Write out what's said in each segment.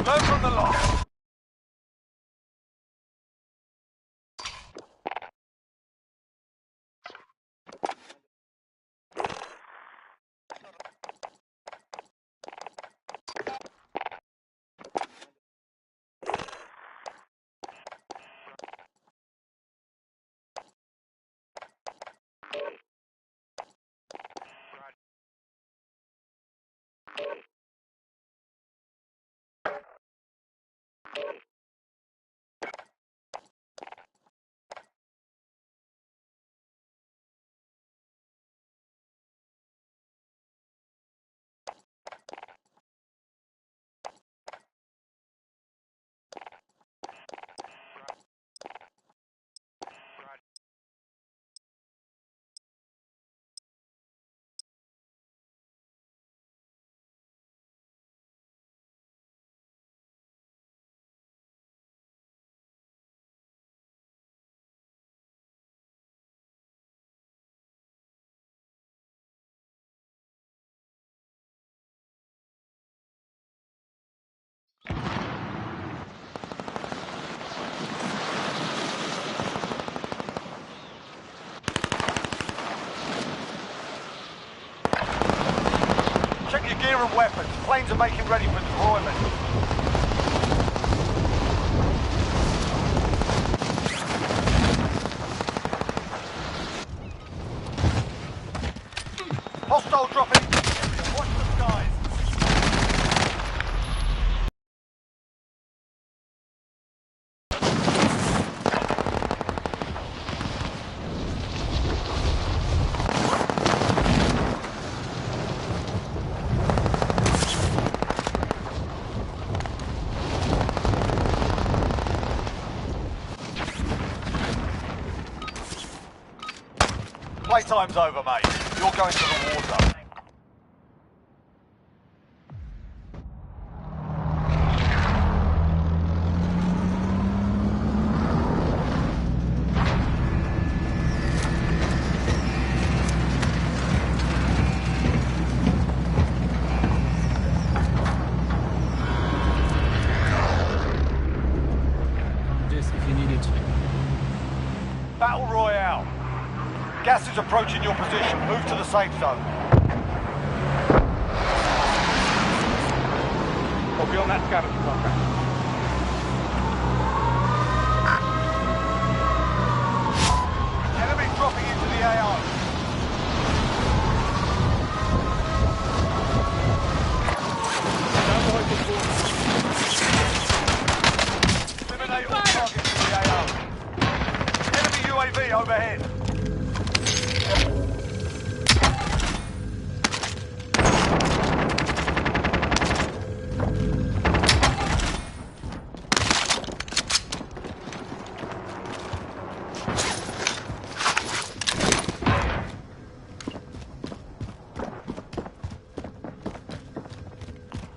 Learn from the loss. Check your gear and weapons. Planes are making ready for deployment. Hostile dropping. Watch the skies. Playtime's over, mate. You're going to the war zone. If you need it. Battle Royale. Gas is approaching your position. Move to the safe zone. Copy on that scatter contract. Enemy dropping into the AO. Eliminate all targets in the AO. Enemy UAV overhead.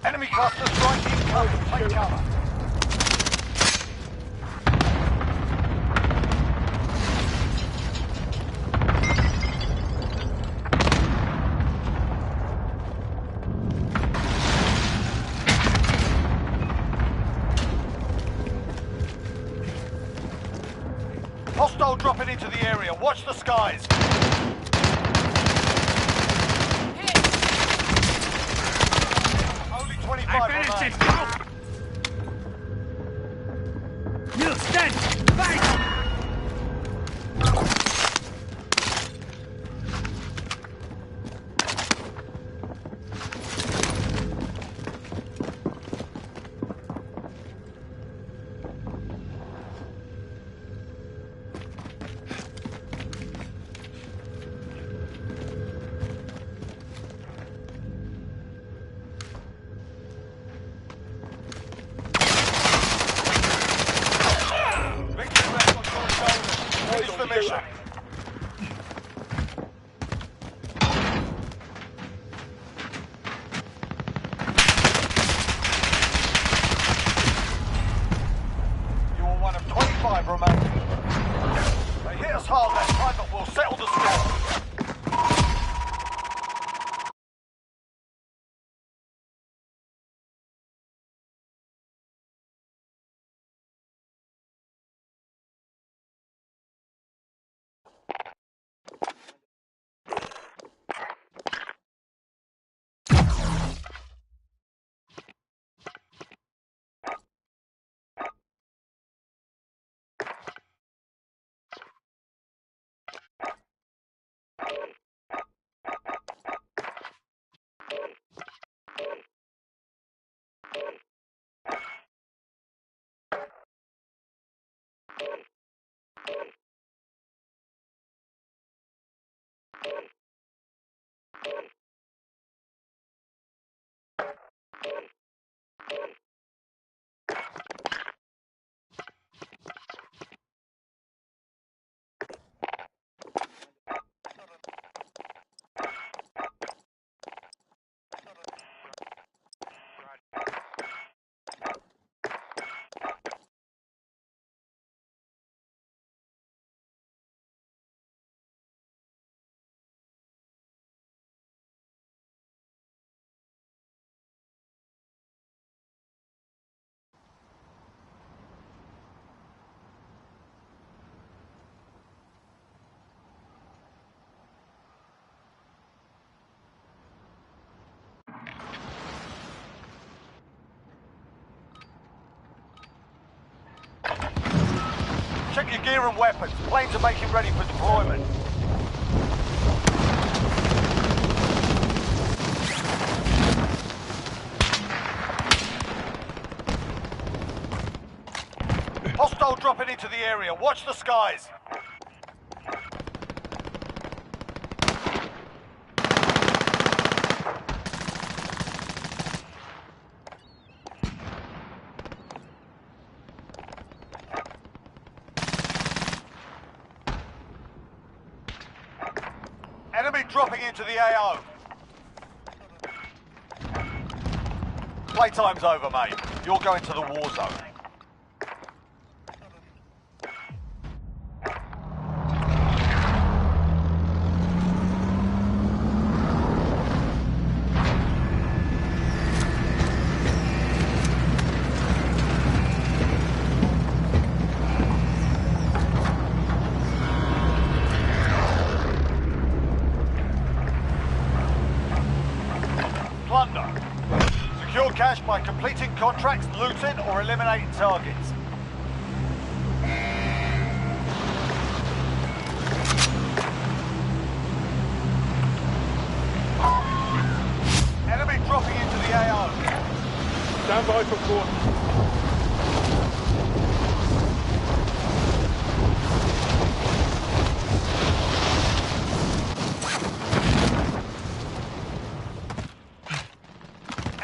Enemy cluster striking cover. Take cover. Hostile dropping into the area. Watch the skies. Only 25 remain. You stand! Fight! your gear and weapons. Planes are making ready for deployment. Hostile dropping into the area. Watch the skies. Enemy dropping into the AO. Playtime's over, mate. You're going to the war zone. Plunder. Secure cash by completing contracts, looting, or eliminating targets. Enemy dropping into the AO. Stand by for quarter.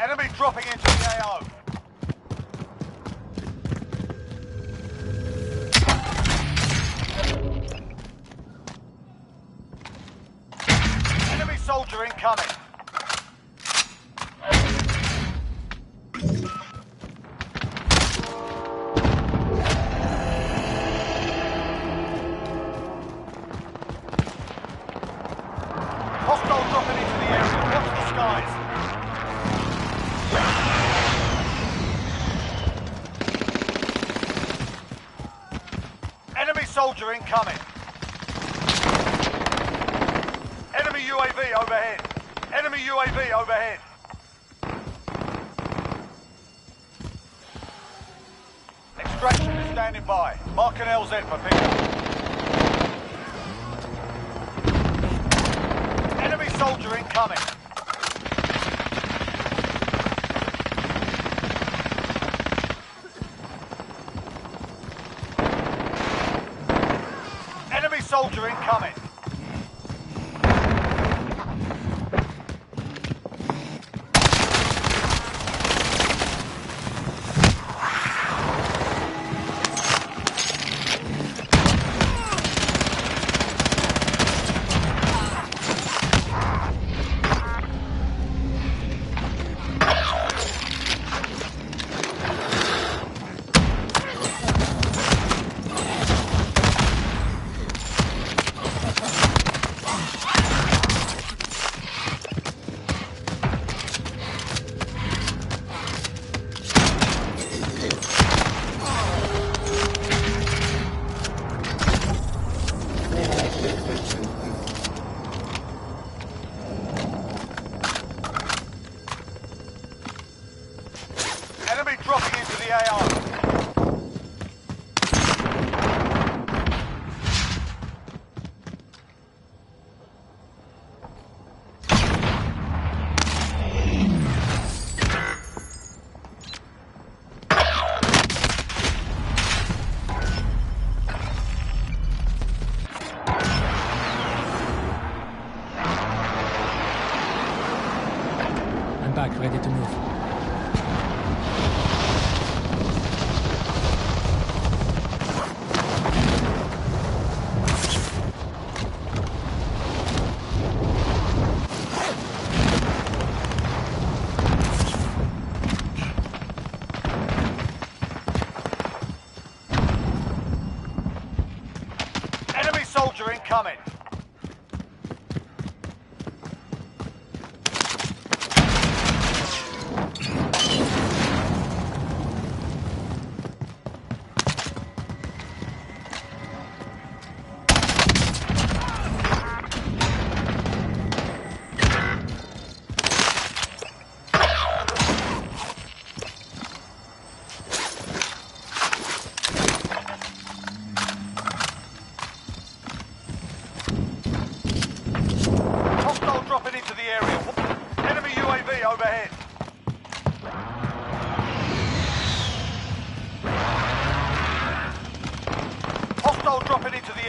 Enemy dropping into the AO. Enemy soldier incoming. Hostile dropping into the area. Watch the skies. Enemy soldier incoming. Enemy UAV overhead. Enemy UAV overhead. Extraction is standing by. Mark an LZ for pickup. Enemy soldier incoming. Enemy soldier incoming. Enemy dropping into the AO. I'm back, ready to move. Enemy soldier incoming.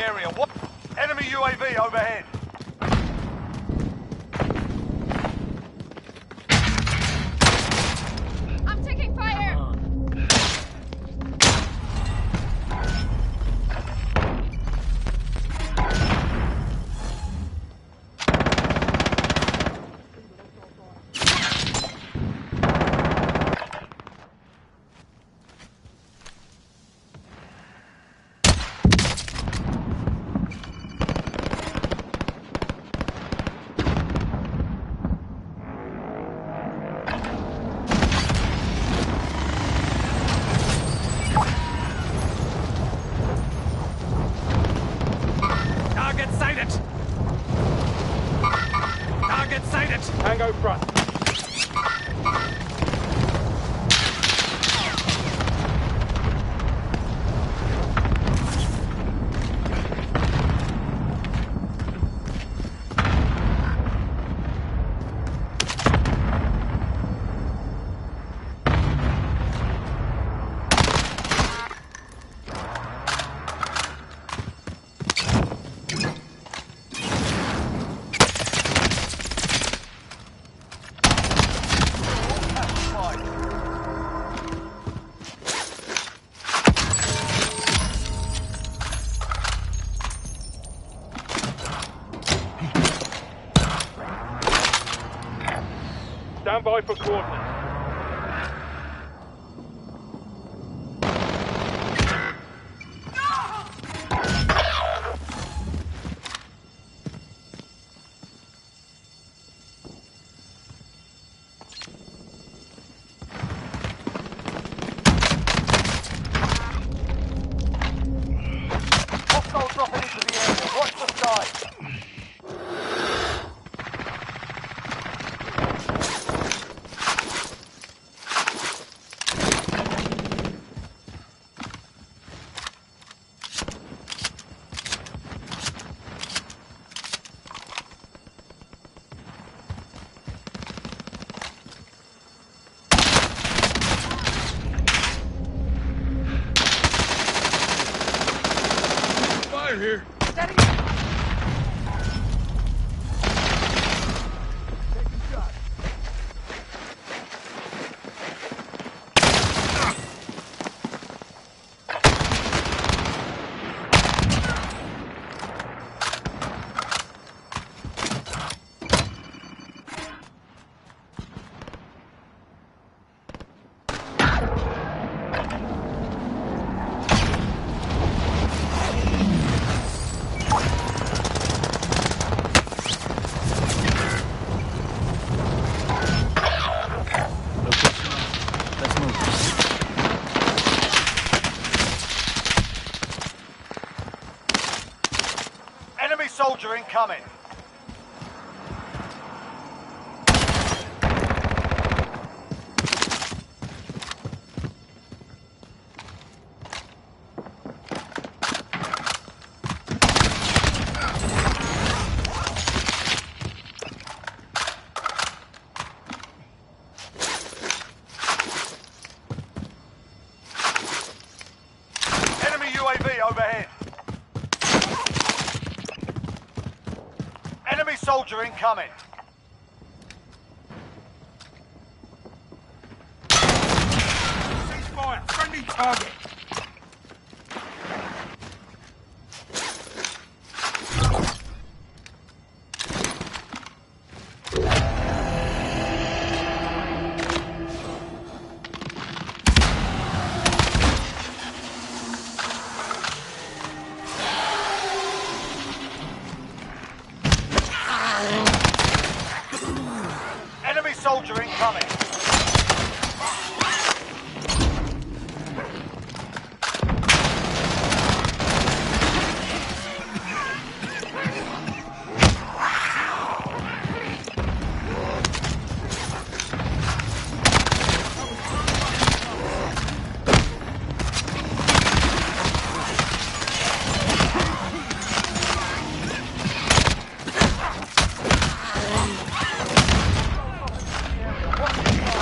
area. What? Enemy UAV overhead. I'm taking fire! Target sighted! Target sighted! Tango front. Stand by for coordinates. Hostiles dropping into the area. Watch the sky. Fire here. Let's move. Enemy soldier incoming. Enemy UAV overhead. Enemy soldier incoming. Ceasefire. Friendly target. Enemy soldier incoming. Watch the sky.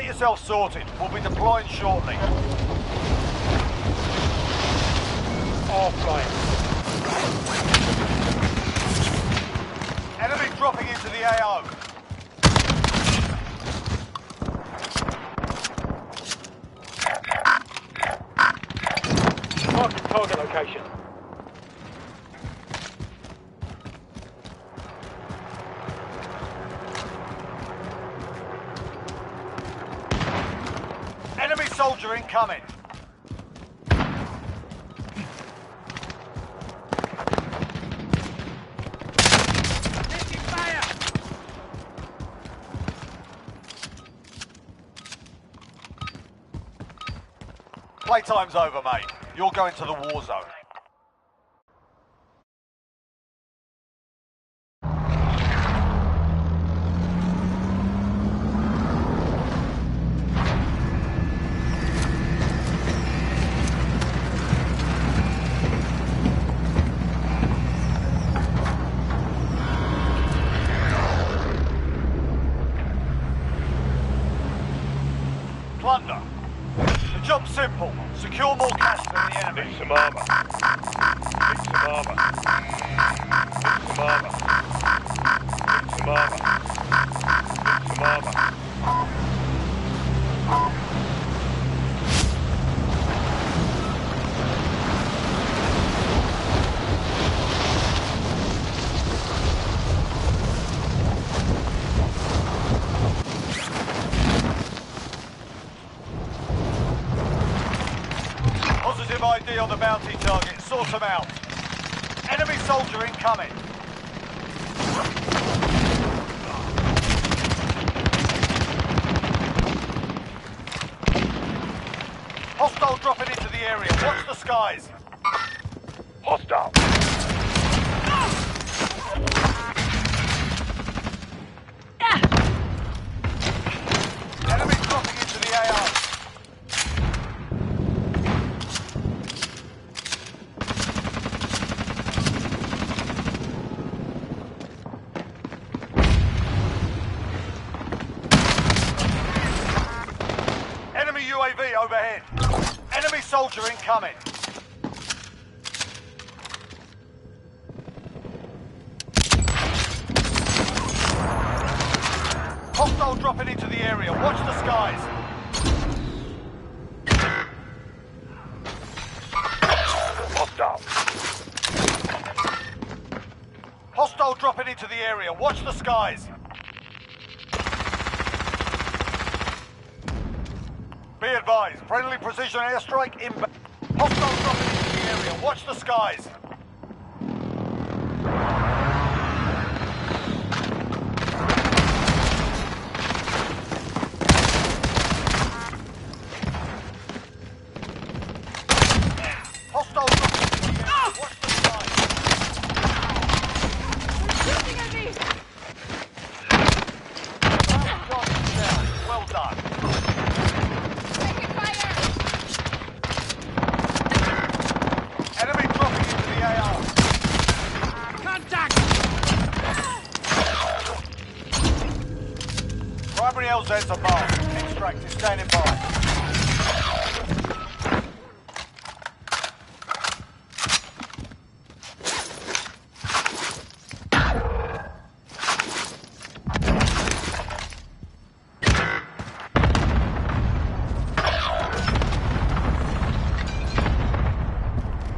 Get yourself sorted. We'll be deploying shortly. All flying. Enemy dropping into the AO. Mark the target location. Enemy soldier incoming. Taking fire! Playtime's over, mate. You're going to the war zone. Plunder. The job's simple. Secure more cash than the enemy. Need some armor. Need some armor. Need some armor. Need some armor. Need some armor. Positive ID on the bounty target. Sort them out. Enemy soldier incoming. Hostile dropping into the area. Watch the skies. Hostile. Enemy dropping into the AO. Enemy UAV overhead. Enemy soldier incoming. Hostile dropping into the area. Watch the skies. Hostile. Hostile dropping into the area. Watch the skies. Be advised, friendly precision airstrike inbound. Hostile dropping into the area. Watch the skies. Hostile dropping into the area. Watch the skies. Shooting at me! Target down. Well done. Taking fire! Enemy dropping into the AR. Contact! Primary LZ's are marked. Extract is standing by.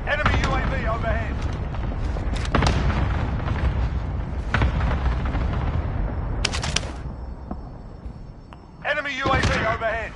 Enemy UAV overhead. Enemy UAV overhead.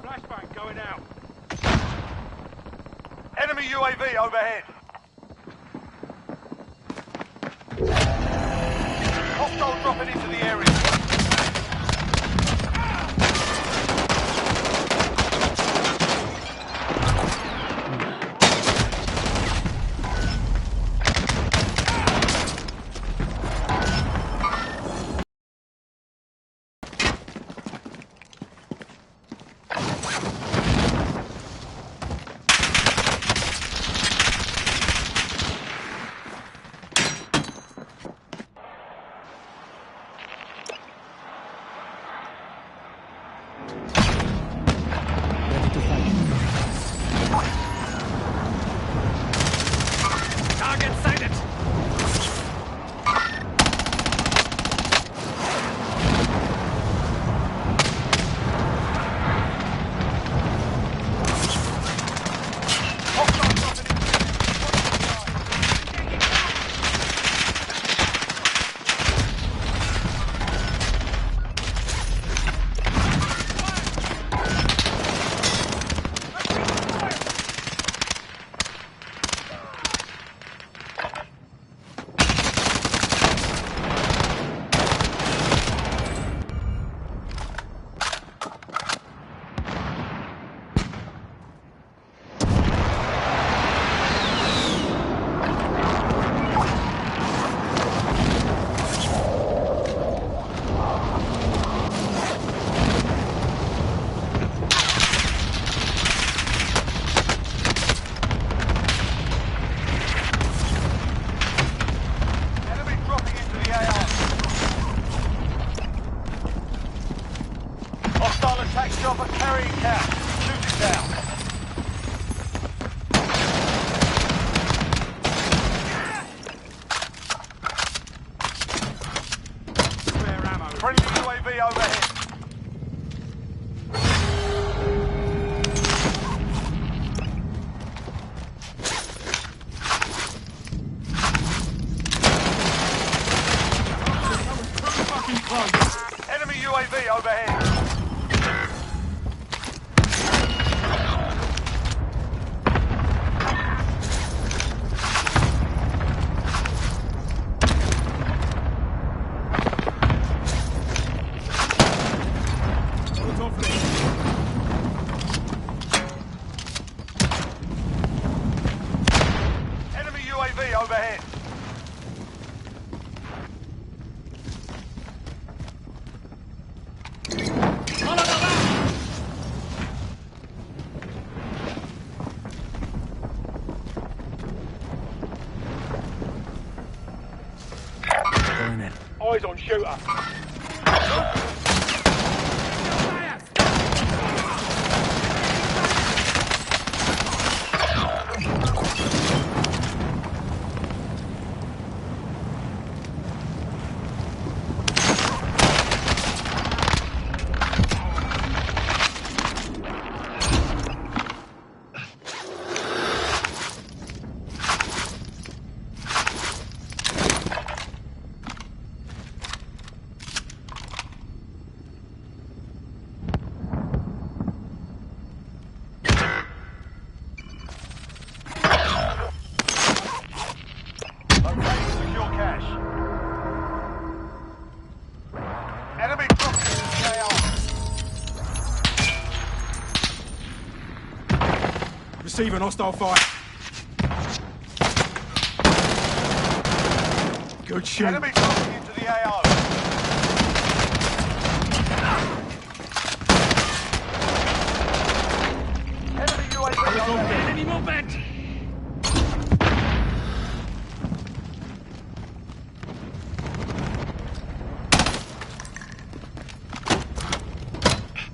Flashbang going out. Enemy UAV overhead. Hostile dropping into the area. carrying cash. Shoot it down. Spare ammo. Friendly UAV overhead. Fucking close. Enemy UAV overhead. What's off there? Enemy UAV overhead. Going in. Eyes on shooter. Locate secure cash. Enemy dropping into the AR. Receiving hostile fire. Good shoot. Enemy dropping into the AO. Enemy UAV overhead. Enemy movement.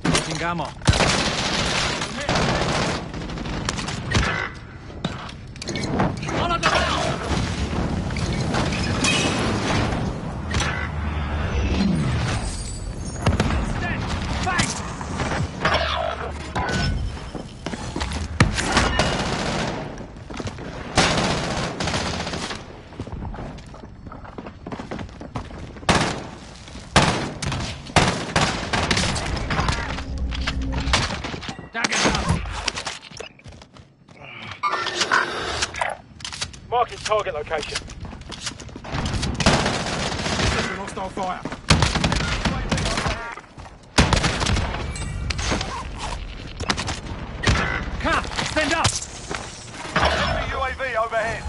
Taking ammo. Follow the bell. Stand. Fight. Target down. Marking target location. Receiving hostile fire. Cap, stand up. Enemy UAV overhead.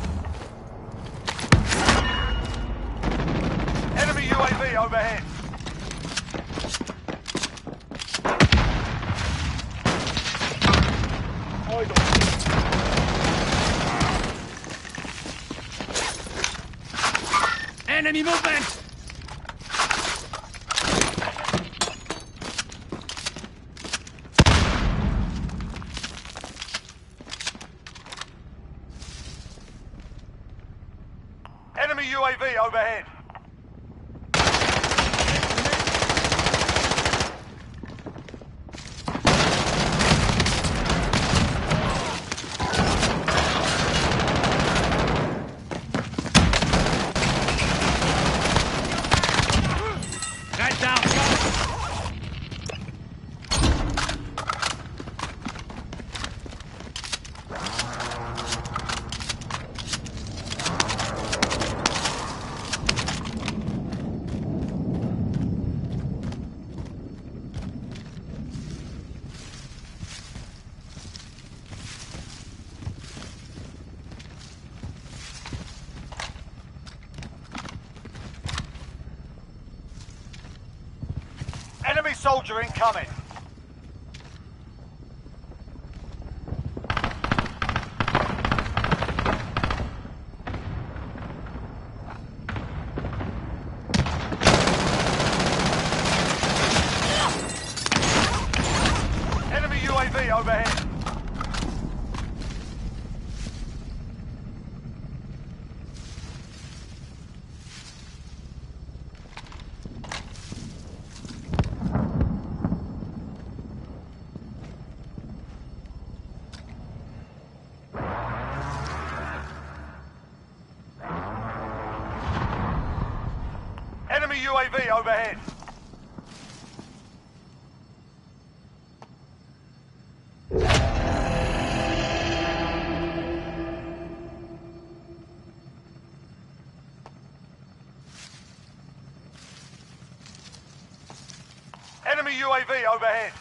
Enemy UAV overhead. Eyes on Enemy movement. Enemy UAV overhead. Right down. Enemy soldier incoming. UAV overhead. Enemy UAV overhead. Enemy UAV overhead.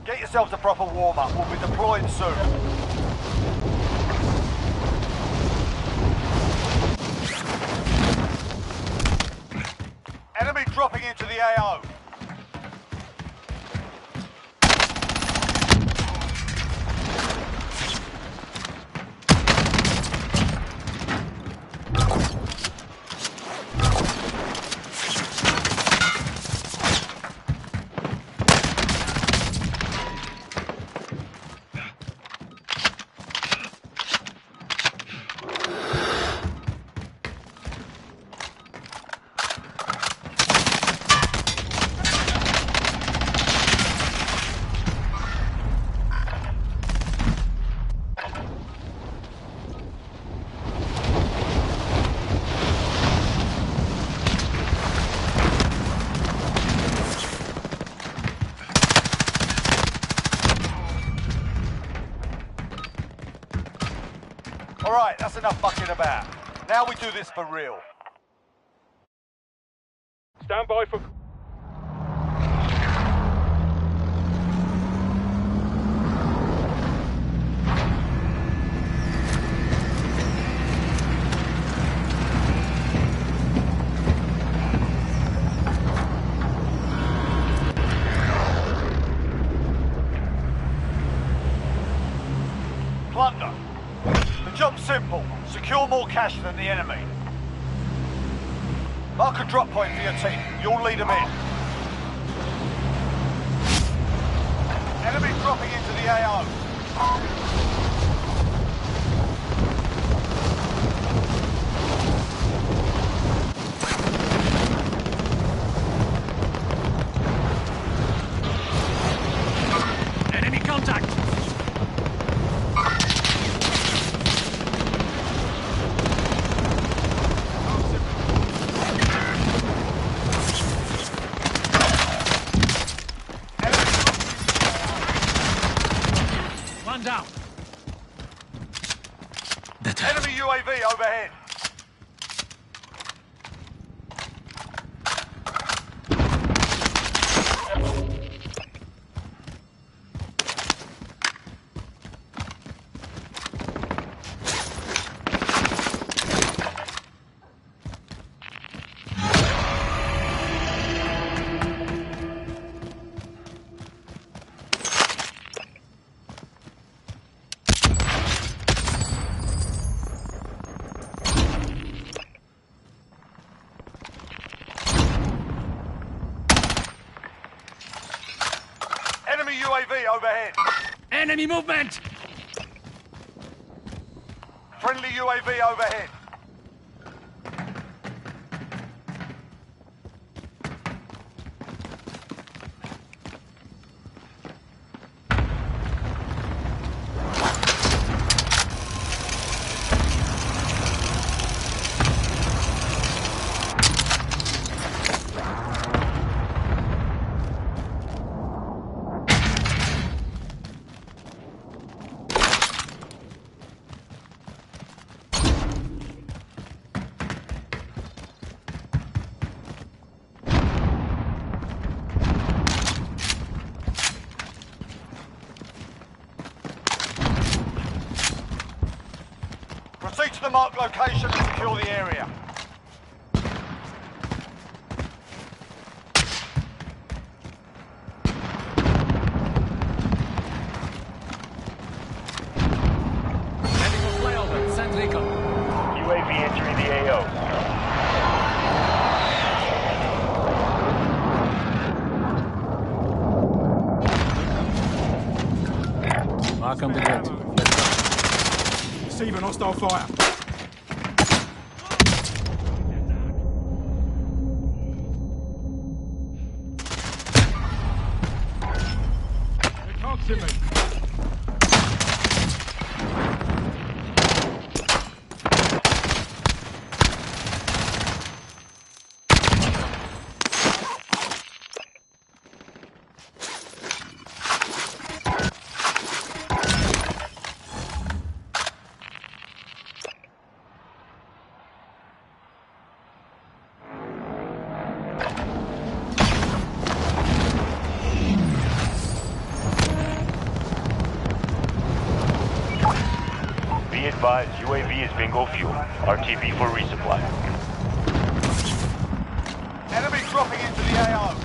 Get yourselves a proper warm-up. We'll be deploying soon. Enemy dropping into the AO. Alright, that's enough fucking about. Now we do this for real. Stand by for... Plunder. The job's simple. Secure more cash than the enemy. Mark a drop point for your team. You'll lead them in. Enemy dropping into the AO. Enemy contact! One down. Better. Enemy UAV overhead. Enemy UAV overhead. Enemy movement! Friendly UAV overhead. Proceed to the marked location and secure the area. Heading for flyover. Send recon. UAV entering the AO. Mark on the grid. Receiving hostile fire. They can't see me. Be advised, UAV is bingo fuel. RTB for resupply. Enemy dropping into the AO.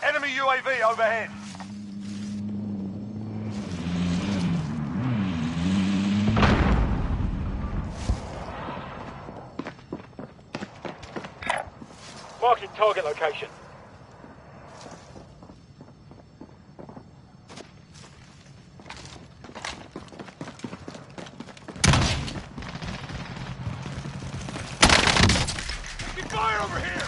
Enemy UAV overhead. Marking target location. Get fire over here!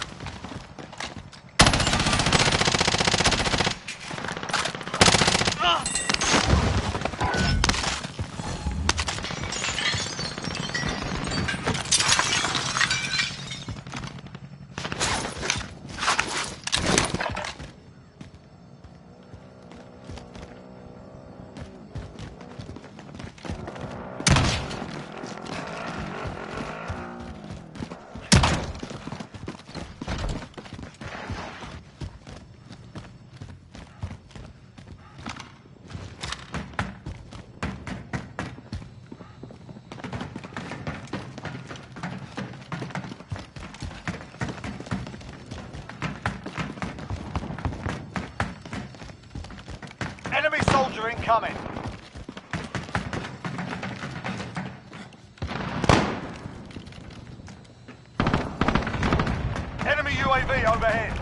soldier incoming. Enemy UAV overhead.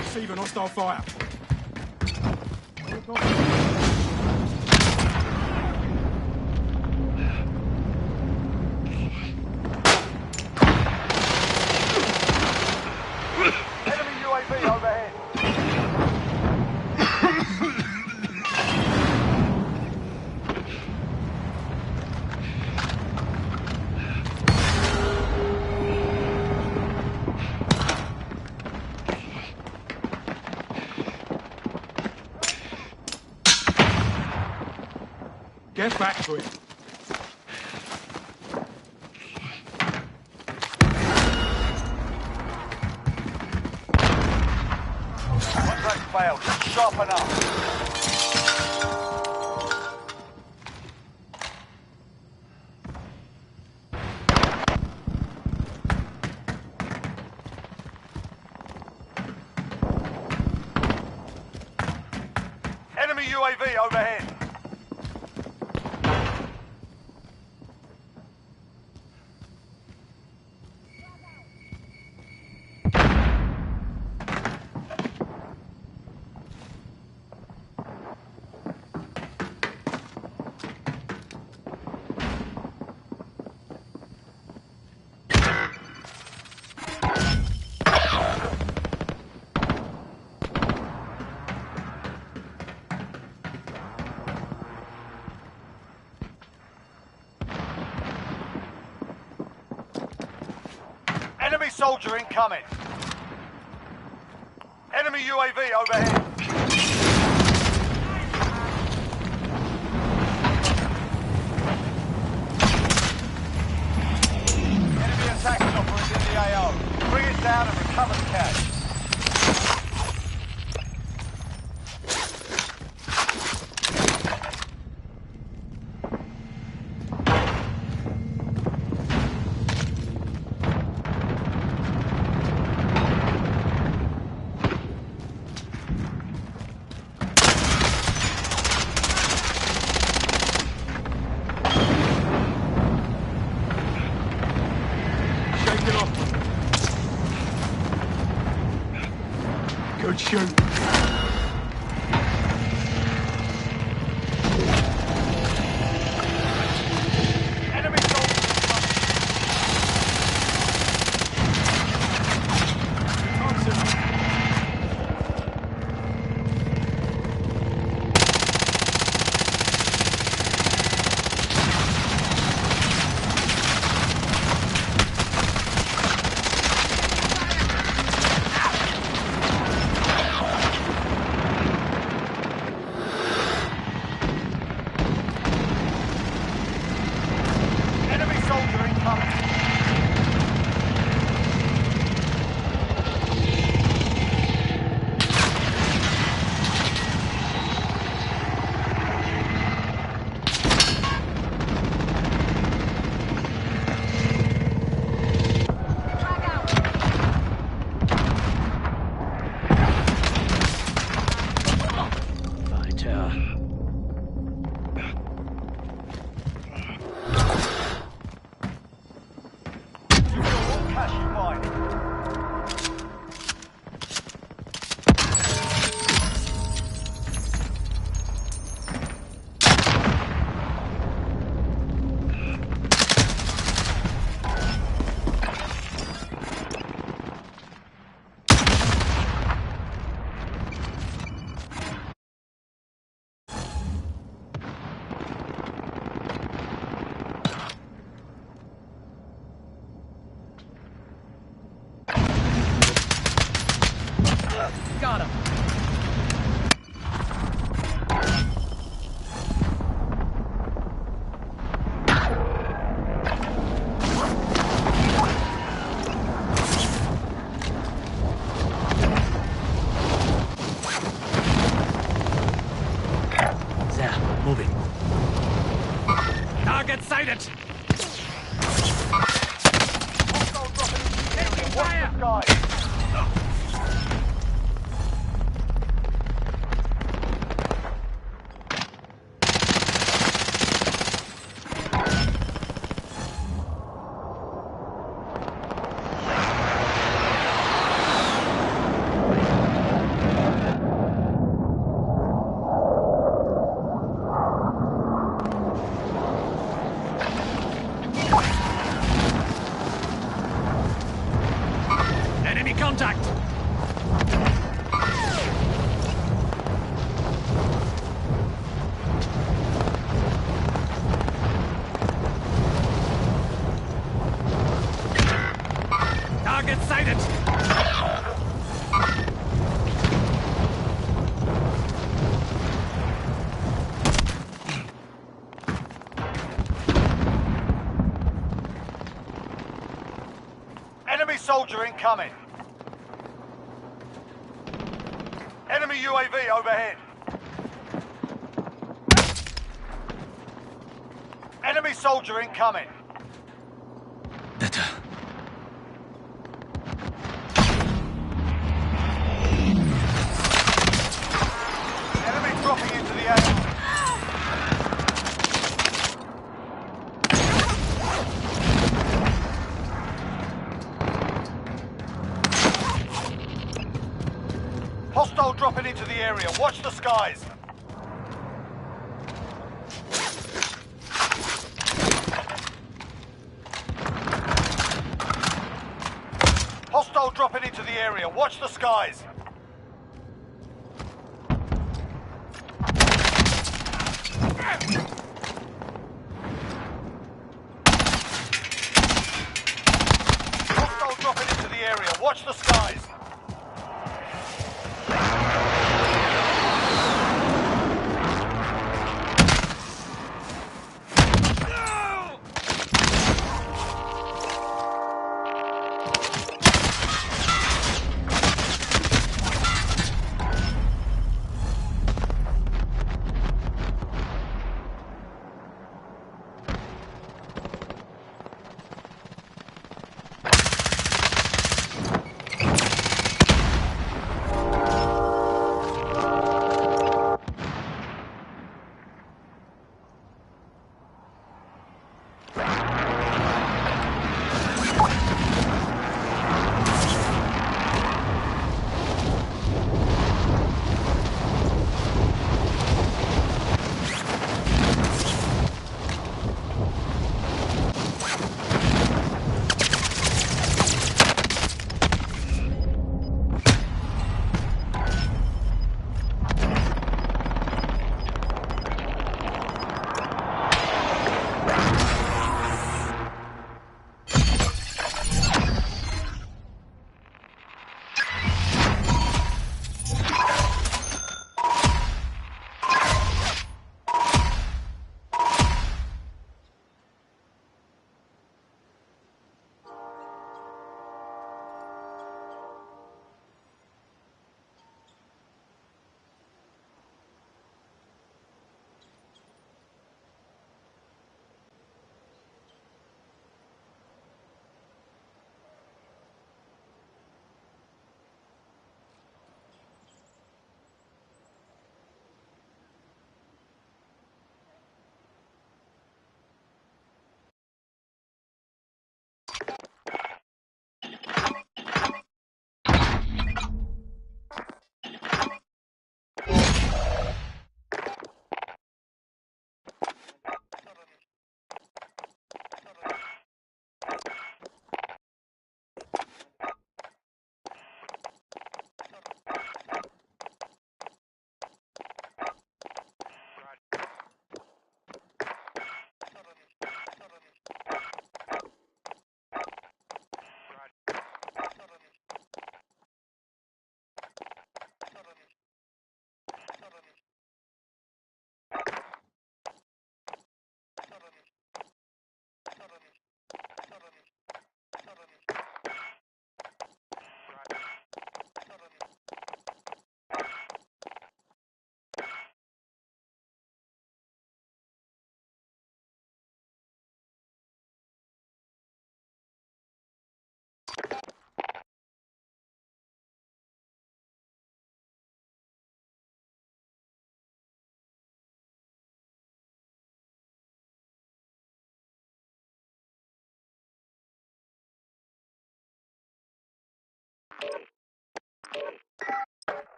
Receiving hostile fire. Enemy UAV overhead. Get back to it. Contract failed. Sharpen up. Enemy UAV overhead. Enemy soldier incoming. Enemy UAV overhead. Enemy attack chopper is in the AO. Bring it down and recover the cash. Shake it off. Good shoot. Enemy soldier Thompson. Enemy soldier incoming. Frag out. You've got all cash you find. Got him. Zap, Moving. Target sighted! Hostile dropping into the area. Taking Watch fire. the skies. Enemy contact! Target sighted! Enemy soldier incoming. Enemy UAV overhead. Enemy soldier incoming. Better. Enemy dropping into the area. Hostile dropping into the area. Watch the skies. Hostile dropping into the area. Watch the skies. Hostile dropping into the area. Watch the skies.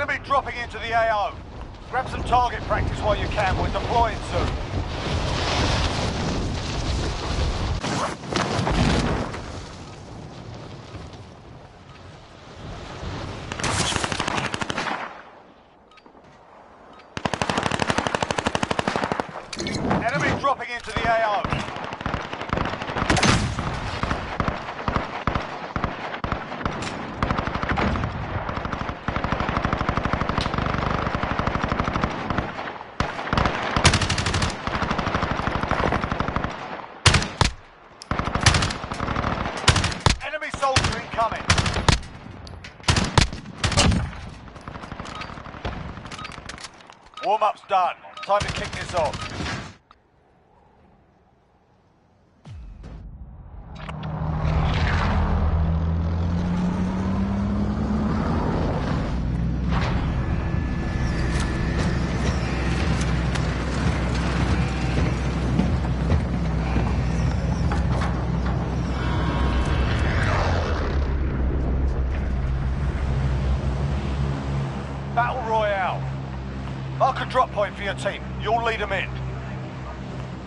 Enemy dropping into the AO. Grab some target practice while you can. We're deploying soon. Enemy dropping into the AO. Enemy soldier incoming. Warm-up's done. Time to kick this off. Battle Royale. Mark a drop point for your team. You'll lead them in.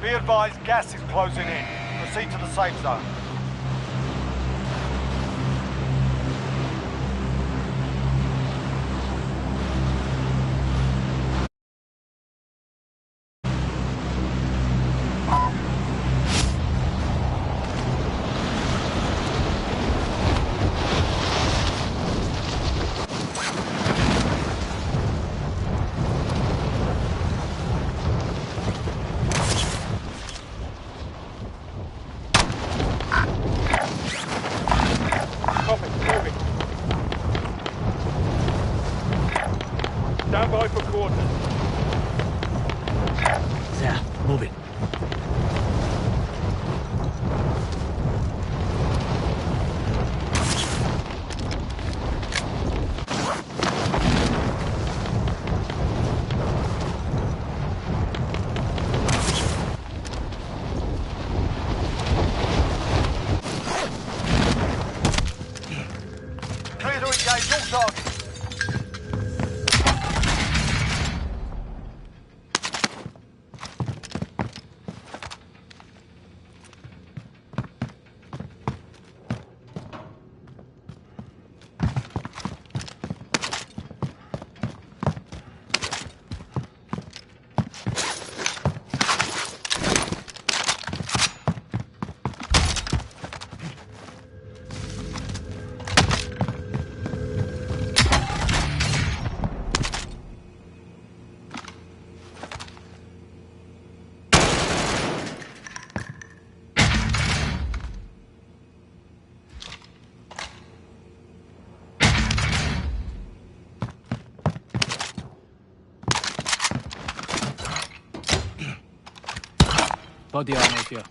Be advised, gas is closing in. Proceed to the safe zone. Copy, moving. Stand by for coordinates. There, moving. Clear to engage all targets. Body armor here.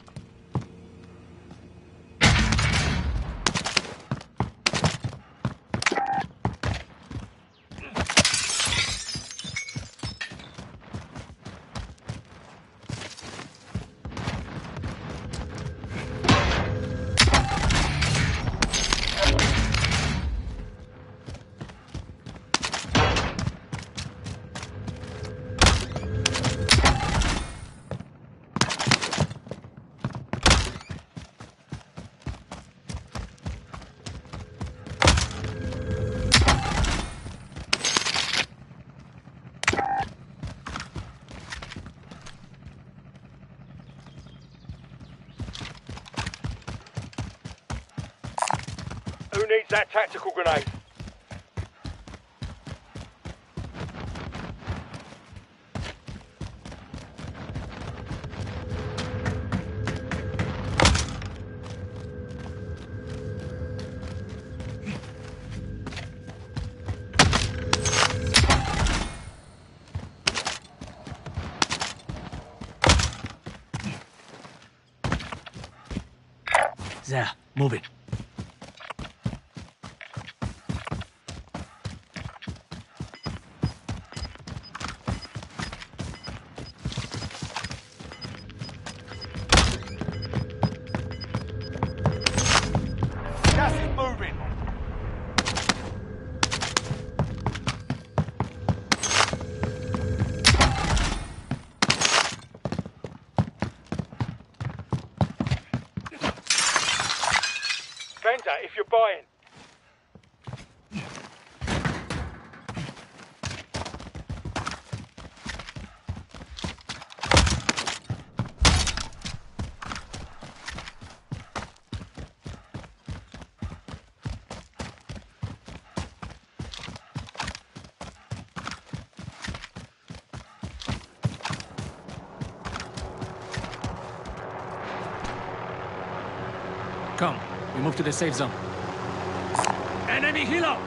Who needs that tactical grenade? There, moving. Gas is moving. Come, we move to the safe zone. Enemy helo!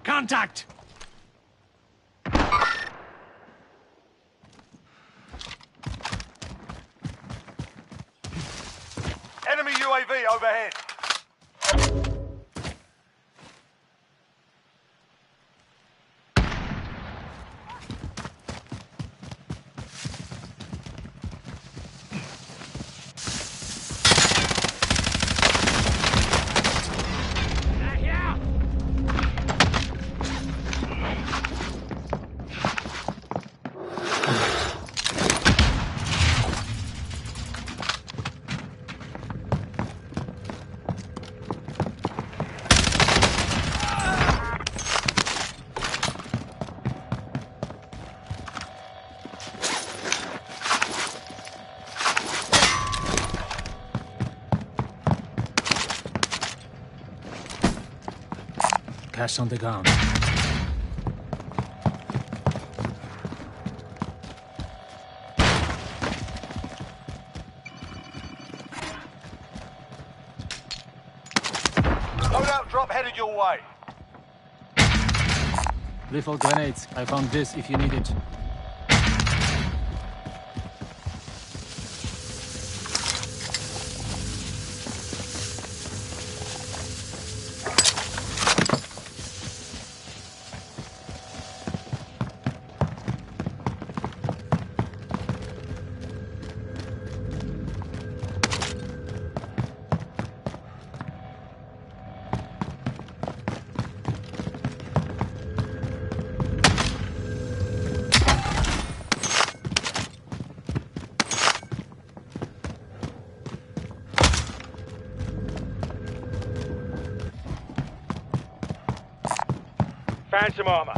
Contact! Enemy UAV overhead. Cash on the ground. Loadout drop headed your way. Lethal grenades. I found this if you need it. Found some armor.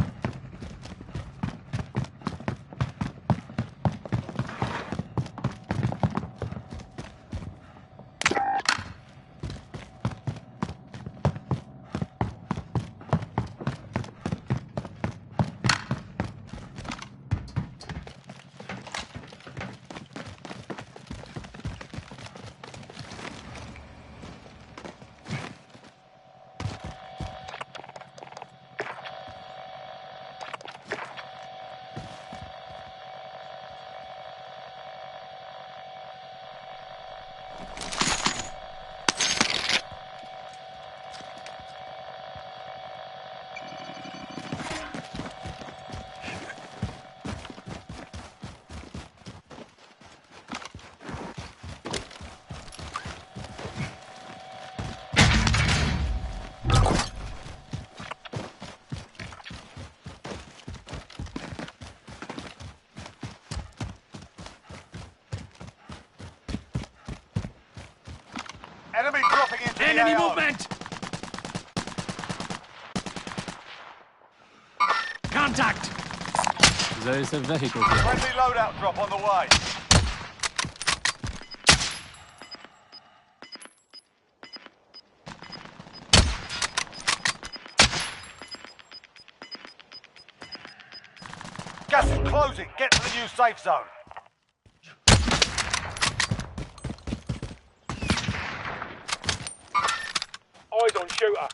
Enemy dropping into the Enemy AO. movement! Contact! There is a vehicle here. Friendly loadout drop on the way. Gas is closing. Get to the new safe zone. Eyes on shooter.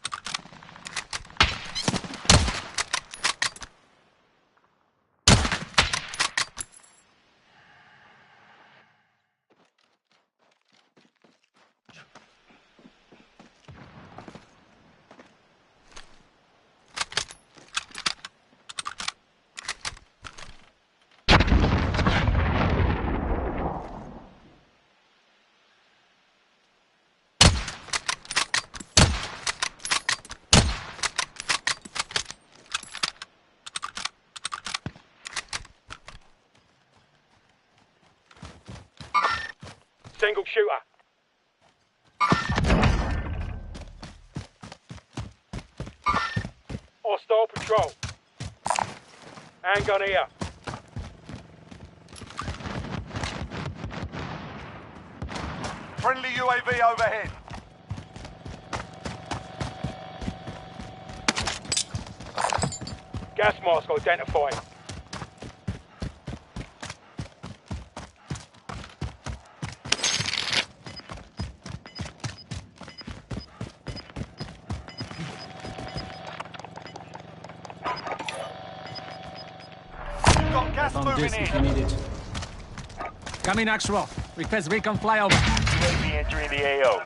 Single shooter. Hostile patrol. Handgun here. Friendly UAV overhead. Gas mask identified. You've got gas On moving this if you in. need it. Coming actual. Request recon flyover. UAV entering the AO.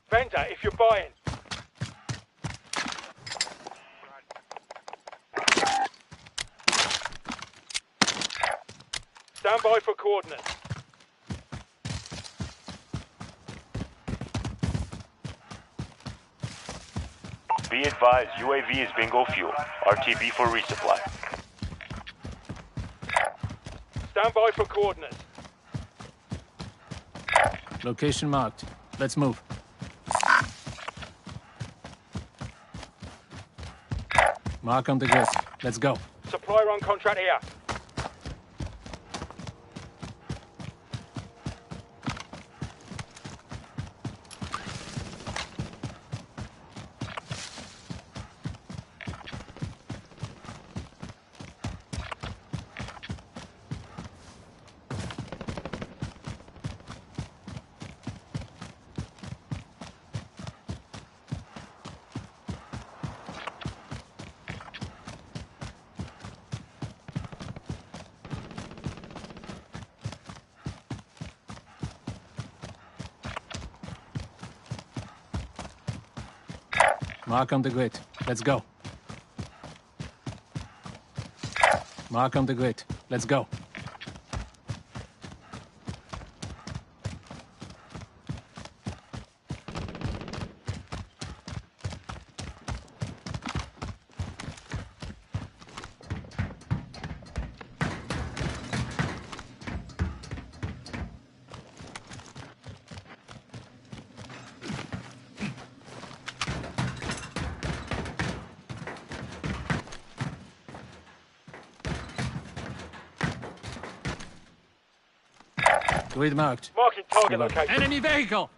Vendor, if you're buying. Stand by for coordinates. Be advised, UAV is bingo fuel. RTB for resupply. Stand by for coordinates. Location marked. Let's move. Mark on the grid. Let's go. Supply run contract here. Mark on the grid. Let's go. Mark on the grid. Let's go. Grid marked. Marking target Good luck. location. Enemy vehicle!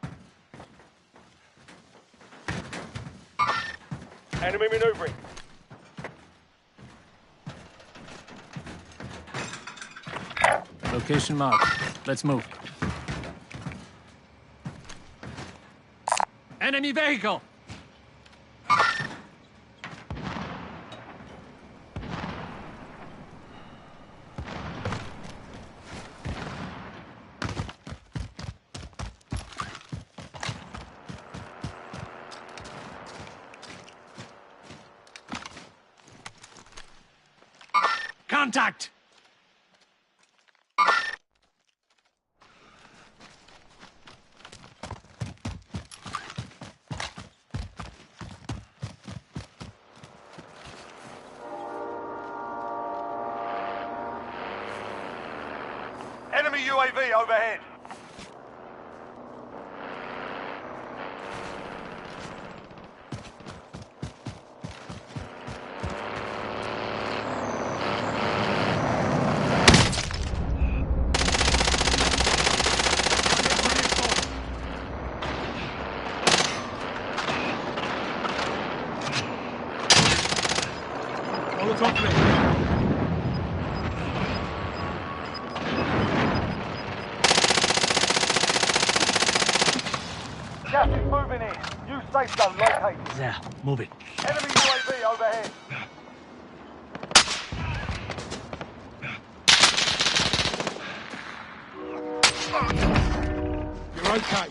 Enemy maneuvering. Location marked. Let's move. Enemy vehicle! Contact! Enemy UAV overhead. On the top of it. Gas is moving in. New safe zone located. There, moving. Enemy UAV overhead. You're okay.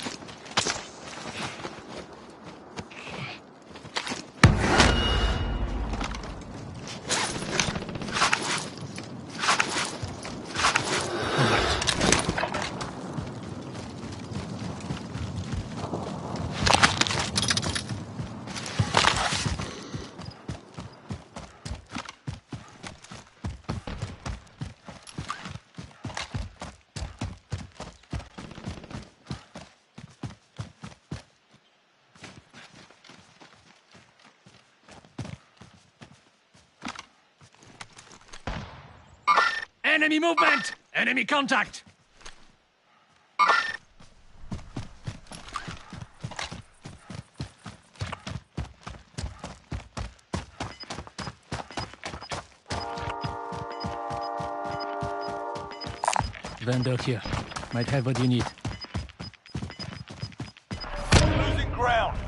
Enemy movement! Enemy contact! Vendor here. Might have what you need. Losing ground.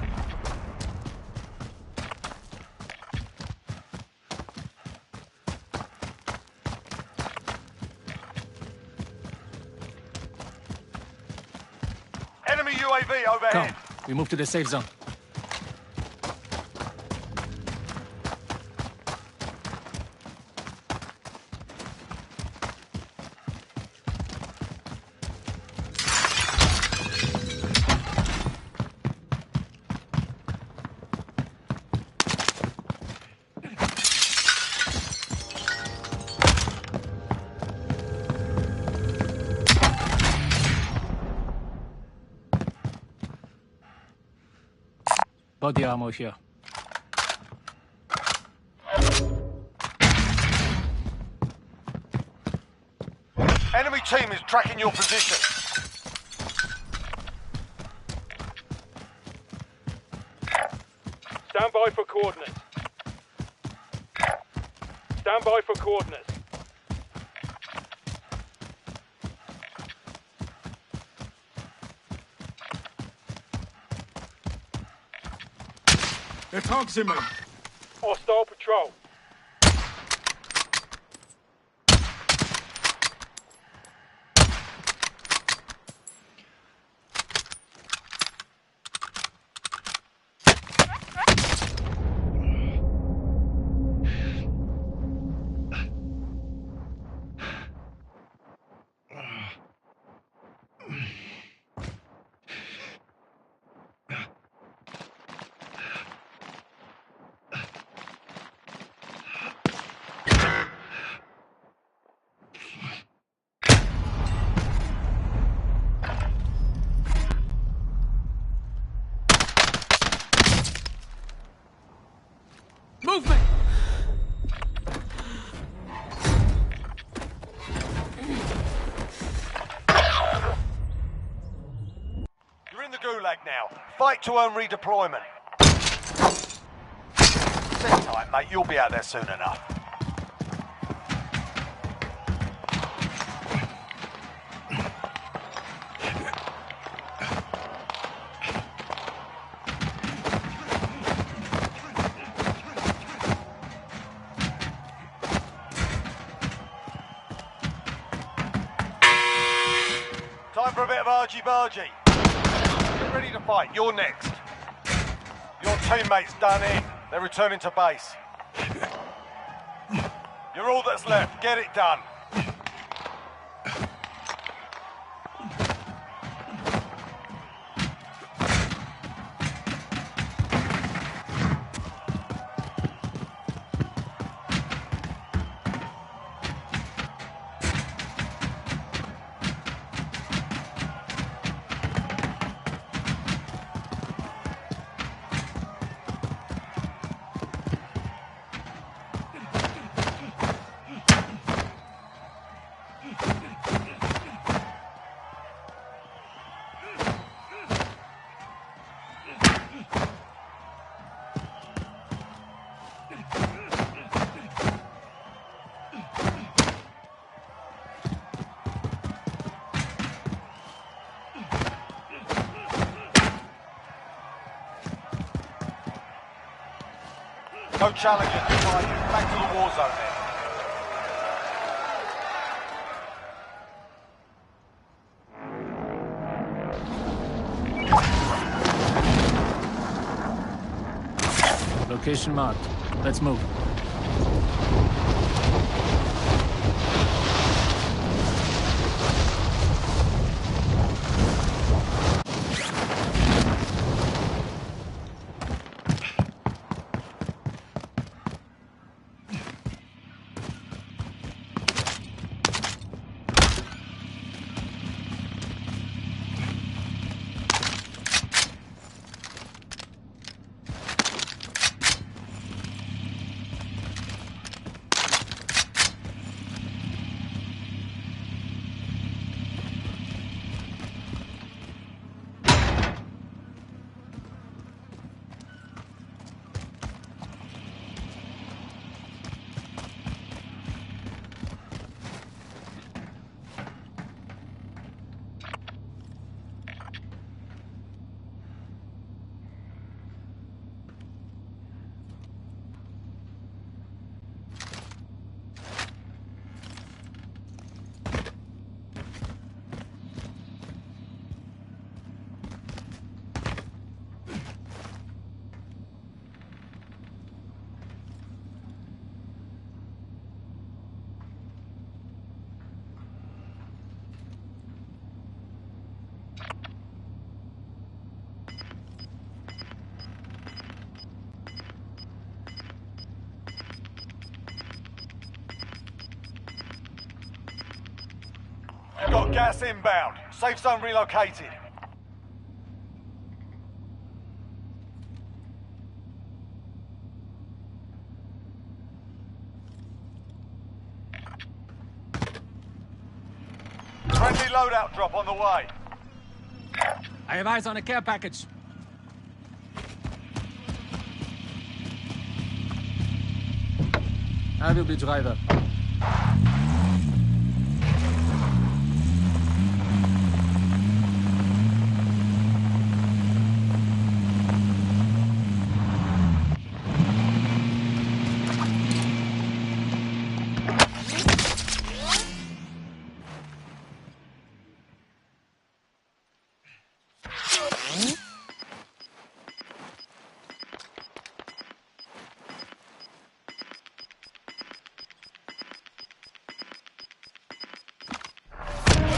Enemy UAV overhead. Come. We move to the safe zone. Body armor here. Enemy team is tracking your position. Stand by for coordinates. Stand by for coordinates. They're targeting me. Hostile patrol. Movement! You're in the gulag now. Fight to earn redeployment. Sit tight, mate. You'll be out there soon enough. Time for a bit of argy-bargy. Get ready to fight. You're next. Your teammates done in. They're returning to base. You're all that's left. Get it done. No challenge at the time. Back to the war zone then. Location marked. Let's move. You've got gas inbound. Safe zone relocated. Friendly loadout drop on the way. I have eyes on a care package. I will be driver.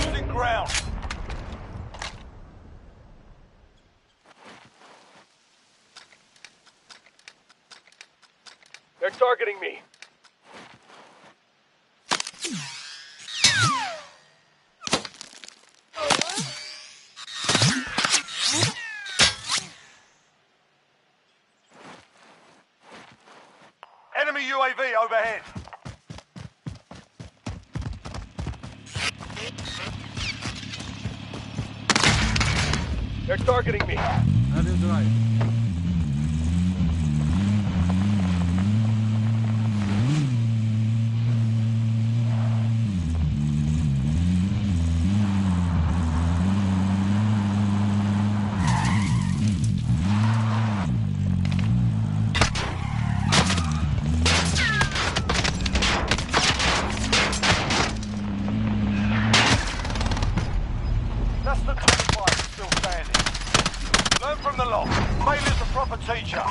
Losing ground. They're targeting me. Enemy UAV overhead. They're targeting me. I will drive. That's the top five still standing. Learn from the lot. Failure's a proper teacher.